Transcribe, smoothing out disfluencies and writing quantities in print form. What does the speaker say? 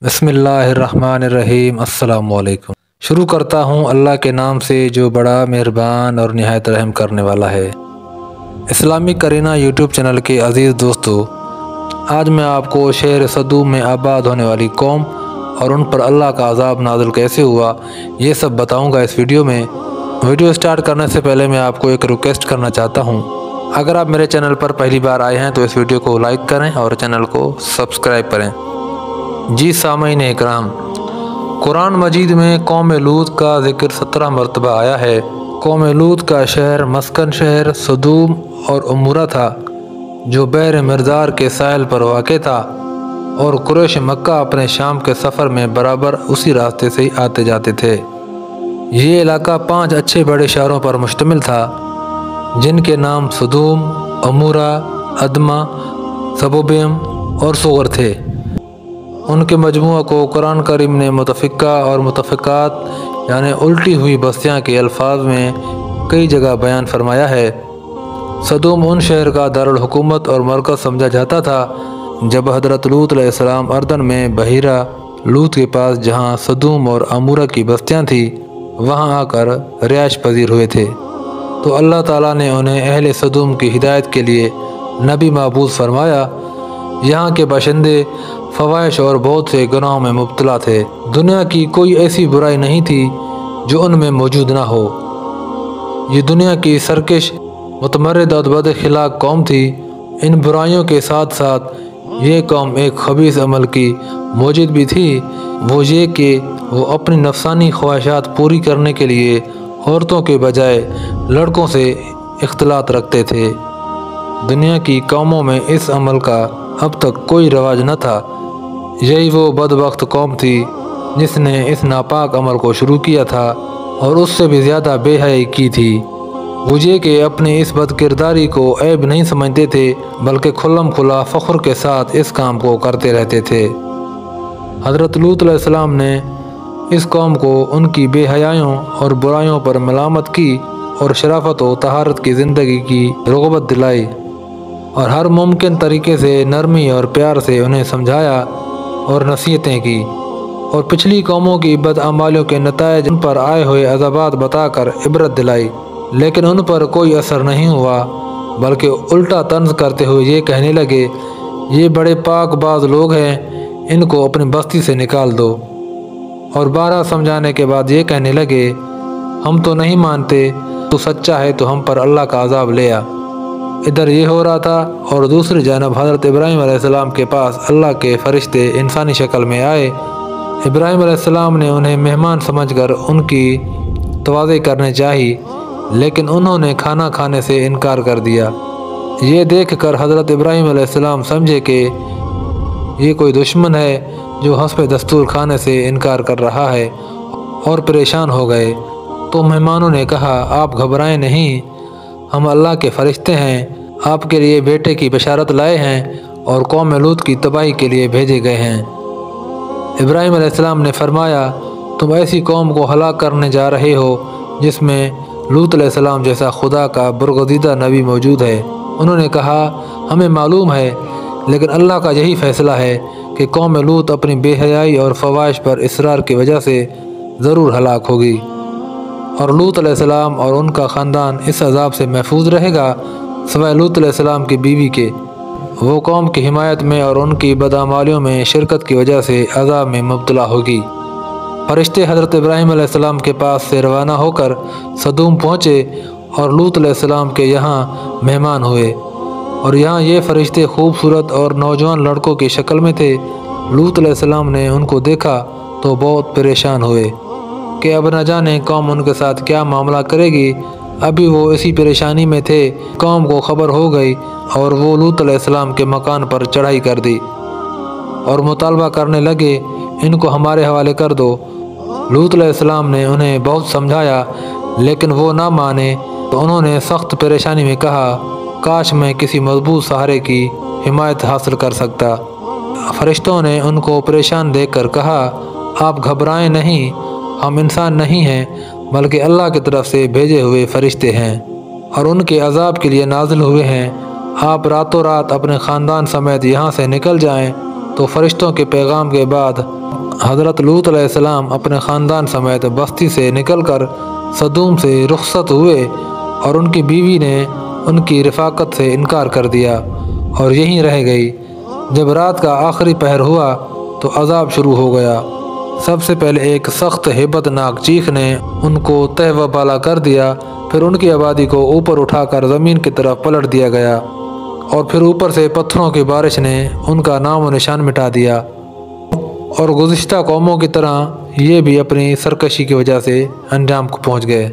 बिस्मिल्लाहिर्रहमानिर्रहीम। अस्सलामुअलैकुम। शुरू करता हूँ अल्लाह के नाम से जो बड़ा मेहरबान और निहायत रहम करने वाला है। इस्लामी करीना यूट्यूब चैनल के अज़ीज़ दोस्तों, आज मैं आपको शहर सदूम में आबाद होने वाली कौम और उन पर अल्लाह का अज़ाब नाज़िल कैसे हुआ ये सब बताऊँगा इस वीडियो में। वीडियो स्टार्ट करने से पहले मैं आपको एक रिक्वेस्ट करना चाहता हूँ, अगर आप मेरे चैनल पर पहली बार आए हैं तो इस वीडियो को लाइक करें और चैनल को सब्सक्राइब करें। जी सामीन इकराम, कुरान मजीद में कौम लूत का ज़िक्र 17 मरतबा आया है। कौम लूत का शहर मस्कन शहर सदूम और उमूरा था जो बहर मिर्ज़ार के साहिल पर वाक़ था, और कुरैश मक्का अपने शाम के सफ़र में बराबर उसी रास्ते से ही आते जाते थे। ये इलाका 5 अच्छे बड़े शहरों पर मुश्तमिल था जिनके नाम सदूम, उमूरा, अदमा, सबोबियम और सुगर थे। उनके मजमूआ को कुरान करीम ने मुतफ़िका और मुतफ़िकात यानी उल्टी हुई बस्तियाँ के अल्फाज में कई जगह बयान फरमाया है। सदूम उन शहर का दारुल हुकूमत और मरकज़ समझा जाता था जब हज़रत लूत अलैहिस्सलाम अर्दन में बहीरा लूत के पास, जहाँ सदूम और अमूरा की बस्तियाँ थीं, वहाँ आकर रिहाइश पजीर हुए थे। तो अल्लाह ताला ने उन्हें अहले सदूम की हिदायत के लिए नबी महबूस फरमाया। यहाँ के बाशिंदे फ़वाहिश और बहुत से गुनाहों में मुब्तला थे। दुनिया की कोई ऐसी बुराई नहीं थी जो उनमें मौजूद ना हो। ये दुनिया की सरकश, मुतमर्रिद और बदअखलाक कौम थी। इन बुराइयों के साथ साथ ये कौम एक खबीस अमल की मौजूद भी थी, वो ये कि वो अपनी नफसानी ख्वाहिशात पूरी करने के लिए औरतों के बजाय लड़कों से इख्तिलात रखते थे। दुनिया की कौमों में इस अमल का अब तक कोई रवाज न था। यही वो बदबख्त कौम थी जिसने इस नापाक अमल को शुरू किया था और उससे भी ज़्यादा बेहयाई की थी। वो ये कि अपनी इस बदकिरदारी को ऐब नहीं समझते थे, बल्कि खुल्लम खुला फ़ख्र के साथ इस काम को करते रहते थे। हज़रत लूत अलैहिस्सलाम ने इस कौम को उनकी बेहयाइयों और बुराइयों पर मलामत की और शराफत व तहारत की ज़िंदगी की रग़बत दिलाई और हर मुमकिन तरीके से नरमी और प्यार से उन्हें समझाया और नसीहतें की, और पिछली कौमों की बदअमालियों के नतायज उन पर आए हुए अज़ाबात बताकर इबरत दिलाई। लेकिन उन पर कोई असर नहीं हुआ, बल्कि उल्टा तंज करते हुए ये कहने लगे, ये बड़े पाकबाज लोग हैं, इनको अपनी बस्ती से निकाल दो। और 12 समझाने के बाद ये कहने लगे, हम तो नहीं मानते, तू सच्चा है तो हम पर अल्लाह का अज़ाब ले आ। इधर ये हो रहा था और दूसरी जानब हज़रत इब्राहीम अलैहिस्सलाम के पास अल्लाह के फ़रिश्ते इंसानी शक्ल में आए। इब्राहीम अलैहिस्सलाम ने उन्हें मेहमान समझकर उनकी तवाज़ी करनी चाहिए, लेकिन उन्होंने खाना खाने से इनकार कर दिया। ये देखकर हज़रत इब्राहीम अलैहिस्सलाम समझे कि ये कोई दुश्मन है जो हस्ब दस्तूर खाने से इनकार कर रहा है, और परेशान हो गए। तो मेहमानों ने कहा, आप घबराएं नहीं, हम अल्लाह के फ़रिश्ते हैं, आपके लिए बेटे की बशारत लाए हैं और कौम लूत की तबाही के लिए भेजे गए हैं। इब्राहीम अलैहिस्सलाम ने फरमाया, तुम ऐसी कौम को हलाक करने जा रहे हो जिसमें लूत अलैहिस्सलाम जैसा खुदा का बरगज़ीदा नबी मौजूद है। उन्होंने कहा, हमें मालूम है, लेकिन अल्लाह का यही फ़ैसला है कि कौम लूत अपनी बेहयाई और फ़वाहिश पर इसरार की वजह से ज़रूर हलाक होगी, और लूत अलैहिस्सलाम और उनका ख़ानदान इस अज़ाब से महफूज रहेगा सिवाय लूत अलैहिस्सलाम की बीवी के। वो कौम की हिमायत में और उनकी बदअमालियों में शिरकत की वजह से अज़ाब में मुब्तला होगी। फरिश्ते हज़रत इब्राहीम अलैहिस्सलाम के पास से रवाना होकर सदूम पहुँचे और लूत अलैहिस्सलाम के यहाँ मेहमान हुए, और यहाँ ये फरिश्ते खूबसूरत और नौजवान लड़कों की शक्ल में थे। लूत अलैहिस्सलाम ने उनको देखा तो बहुत परेशान हुए कि अब न जाने कौम उनके साथ क्या मामला करेगी। अभी वो इसी परेशानी में थे, कौम को खबर हो गई और वो लूत अलैहिस्सलाम के मकान पर चढ़ाई कर दी और मुतालबा करने लगे, इनको हमारे हवाले कर दो। लूत अलैहिस्सलाम ने उन्हें बहुत समझाया, लेकिन वो ना माने। तो उन्होंने सख्त परेशानी में कहा, काश मैं किसी मजबूत सहारे की हिमायत हासिल कर सकता। फरिश्तों ने उनको परेशान देखकर कहा, आप घबराएं नहीं, हम इंसान नहीं हैं, बल्कि अल्लाह की तरफ से भेजे हुए फरिश्ते हैं और उनके अज़ाब के लिए नाजिल हुए हैं। आप रातों रात अपने ख़ानदान समेत यहाँ से निकल जाएं تو فرشتوں کے پیغام کے بعد حضرت لوط علیہ السلام اپنے خاندان سمیت بستی سے نکل کر سدوم سے رخصت ہوئے اور ان کی بیوی نے ان کی رفاقت سے انکار کر دیا اور یہیں رہ گئی۔ جب رات کا آخری پہر ہوا تو عذاب شروع ہو گیا۔ سب سے پہلے ایک سخت ہیبت ناک چیخ نے ان کو تہ و بالا کر دیا، پھر ان کی آبادی کو اوپر اٹھا کر زمین کی طرف پلٹ دیا گیا اور پھر اوپر سے پتھروں کی بارش نے ان کا نام و نشان مٹا دیا، اور گزشتہ قوموں کی طرح یہ بھی اپنی سرکشی کی وجہ سے انجام کو پہنچ گئے۔